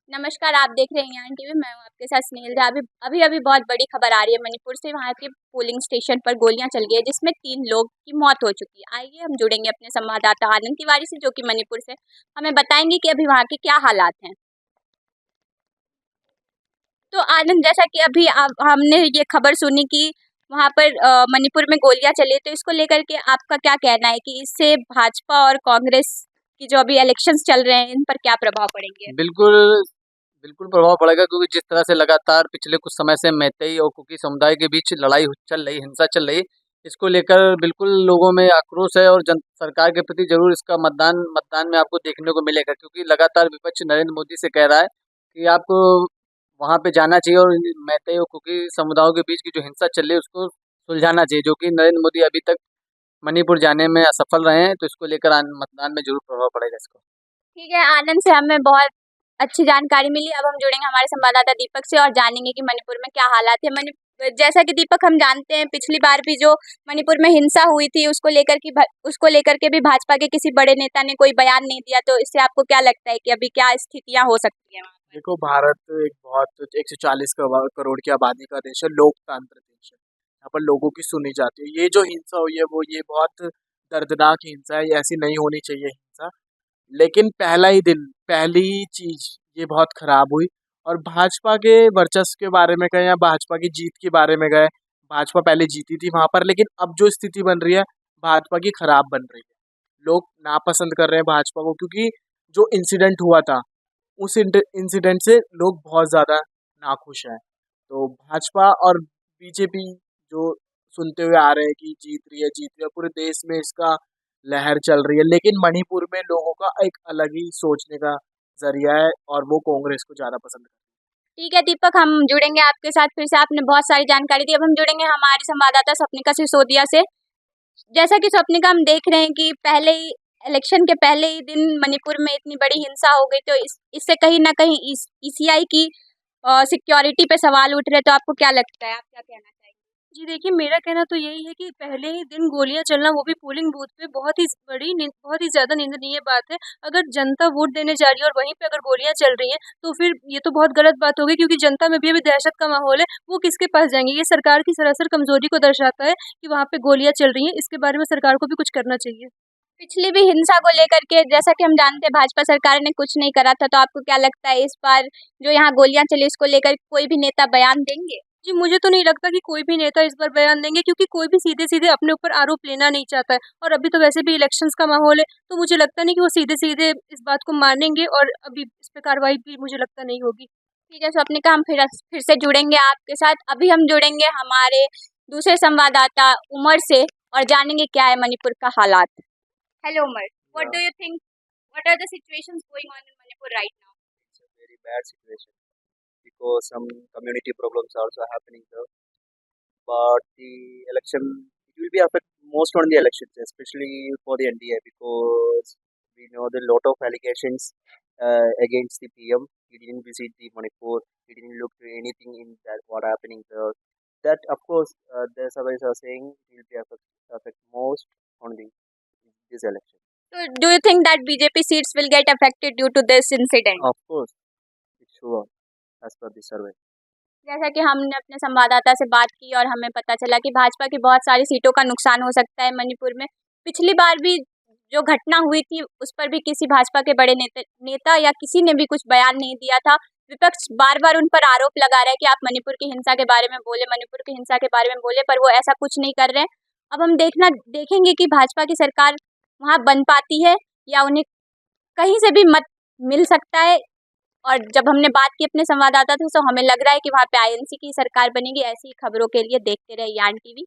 नमस्कार, आप देख रहे हैं ज्ञान टीवी। मैं हूं आपके साथ स्नेहल झा। अभी अभी बहुत बड़ी खबर आ रही है मणिपुर से। वहां के पोलिंग स्टेशन पर गोलियां चल गई है, जिसमें 3 लोग की मौत हो चुकी है। आइए हम जुड़ेंगे अपने संवाददाता आनंद तिवारी से, जो कि मणिपुर से हमें बताएंगे कि अभी वहां के क्या हालात हैं। तो आनंद, जैसा कि अभी हमने ये खबर सुनी कि वहां पर मणिपुर में गोलियां चली, तो इसको लेकर के आपका क्या कहना है कि इससे भाजपा और कांग्रेस की जो अभी इलेक्शंस चल रहे हैं, इन पर क्या प्रभाव पड़ेंगे? बिल्कुल, बिल्कुल प्रभाव पड़ेगा, क्योंकि जिस तरह से लगातार पिछले कुछ समय से मैतेई और कुकी समुदाय के बीच लड़ाई चल रही, हिंसा चल रही, इसको लेकर बिल्कुल लोगों में आक्रोश है और सरकार के प्रति जरूर इसका मतदान मतदान में आपको देखने को मिलेगा, क्योंकि लगातार विपक्ष नरेंद्र मोदी से कह रहा है कि आपको वहां पे जाना चाहिए और मैतेई और कुकी समुदायों के बीच की जो हिंसा चल रही है उसको सुलझाना चाहिए, जो कि नरेंद्र मोदी अभी तक मणिपुर जाने में असफल रहे हैं। तो इसको लेकर मतदान में जरूर प्रभाव पड़ेगा इसको। ठीक है, आनंद से हमें बहुत अच्छी जानकारी मिली। अब हम जुड़ेंगे हमारे संवाददाता दीपक से और जानेंगे कि मणिपुर में क्या हालात है। जैसा कि दीपक, हम जानते हैं पिछली बार भी जो मणिपुर में हिंसा हुई थी, उसको लेकर के भी भाजपा के किसी बड़े नेता ने कोई बयान नहीं दिया। तो इससे आपको क्या लगता है कि अभी क्या स्थितियां हो सकती है वहाँ पर? देखो, भारत एक बहुत 140 करोड़ की आबादी का देश है, लोकतंत्र देश है। यहाँ पर लोगों की सुनी जाती है। ये जो हिंसा हुई है वो ये बहुत दर्दनाक हिंसा है, ये ऐसी नहीं होनी चाहिए हिंसा। लेकिन पहला ही दिन, पहली ही चीज ये बहुत खराब हुई। और भाजपा के वर्चस्व के बारे में कहें या भाजपा की जीत के बारे में गए, भाजपा पहले जीती थी वहां पर, लेकिन अब जो स्थिति बन रही है भाजपा की खराब बन रही है। लोग नापसंद कर रहे हैं भाजपा को, क्योंकि जो इंसिडेंट हुआ था उस इंसिडेंट से लोग बहुत ज़्यादा नाखुश हैं। तो भाजपा और बीजेपी जो सुनते हुए आ रहे हैं कि जीत रही है, पूरे देश में इसका लहर चल रही है, लेकिन मणिपुर में लोगों का एक अलग ही सोचने का जरिया है और वो कांग्रेस को ज़्यादा पसंद करते हैं। ठीक है दीपक, हम जुड़ेंगे आपके साथ फिर से। आपने बहुत सारी जानकारी दी। अब हम जुड़ेंगे हमारी संवाददाता स्वप्निका सिसोदिया से। जैसा कि स्वप्निका, हम देख रहे हैं कि पहले ही इलेक्शन के पहले ही दिन मणिपुर में इतनी बड़ी हिंसा हो गई, तो इससे कहीं ना कहीं ईसीआई की सिक्योरिटी पे सवाल उठ रहे। तो आपको क्या लगता है, आप क्या कहना चाहेंगे? जी देखिए, मेरा कहना तो यही है कि पहले ही दिन गोलियां चलना, वो भी पोलिंग बूथ पे, बहुत ही ज़्यादा निंदनीय बात है। अगर जनता वोट देने जा रही है और वहीं पे अगर गोलियां चल रही हैं, तो फिर ये तो बहुत गलत बात होगी, क्योंकि जनता में भी अभी दहशत का माहौल है। वो किसके पास जाएंगे? ये सरकार की सरासर कमजोरी को दर्शाता है कि वहाँ पे गोलियां चल रही हैं। इसके बारे में सरकार को भी कुछ करना चाहिए। पिछली भी हिंसा को लेकर के, जैसा कि हम जानते हैं, भाजपा सरकार ने कुछ नहीं करा था। तो आपको क्या लगता है, इस बार जो यहाँ गोलियां चली, इसको लेकर कोई भी नेता बयान देंगे? जी, मुझे तो नहीं लगता कि कोई भी नेता इस बार बयान देंगे, क्योंकि कोई भी सीधे-सीधे अपने ऊपर आरोप लेना नहीं चाहता है। और अभी तो वैसे भी इलेक्शंस का माहौल है, तो मुझे लगता नहीं कि वो सीधे-सीधे इस बात को मानेंगे, और अभी इस पे कार्रवाई भी मुझे लगता नहीं होगी। ठीक है स्वप्निका, हम फिर से जुड़ेंगे आपके साथ। अभी हम जुड़ेंगे हमारे दूसरे संवाददाता उमर से और जानेंगे क्या है मणिपुर का हालात। Hello Omar, what do you think, what are the situations going on in Manipur right now? It's a very bad situation because some community problems are also happening there. But the election, it will be affect most on the elections, especially for the NDA, because we know the lot of allegations against the PM. He didn't visit the Manipur. He didn't look to anything in that what happening there. That of course the surveys are saying it will be affect most on the this election. So do you think that BJP seats will get affected due to this incident? Of course, it's sure as per the survey. जैसा कि हमने अपने संवाददाता से बात की और हमें पता चला कि भाजपा की बहुत सारी सीटों का नुकसान हो सकता है मणिपुर में। पिछली बार भी जो घटना हुई थी, उस पर भी किसी भाजपा के बड़े नेता या किसी ने भी कुछ बयान नहीं दिया था। विपक्ष बार बार उन पर आरोप लगा रहा है कि आप मणिपुर की हिंसा के बारे में बोले, मणिपुर की हिंसा के बारे में बोले, पर वो ऐसा कुछ नहीं कर रहे हैं। अब हम देखेंगे कि भाजपा की सरकार वहाँ बन पाती है या उन्हें कहीं से भी मत मिल सकता है। और जब हमने बात की अपने संवाददाता से, तो हमें लग रहा है कि वहाँ पे आईएनसी की सरकार बनेगी। ऐसी खबरों के लिए देखते रहिए ज्ञान टीवी।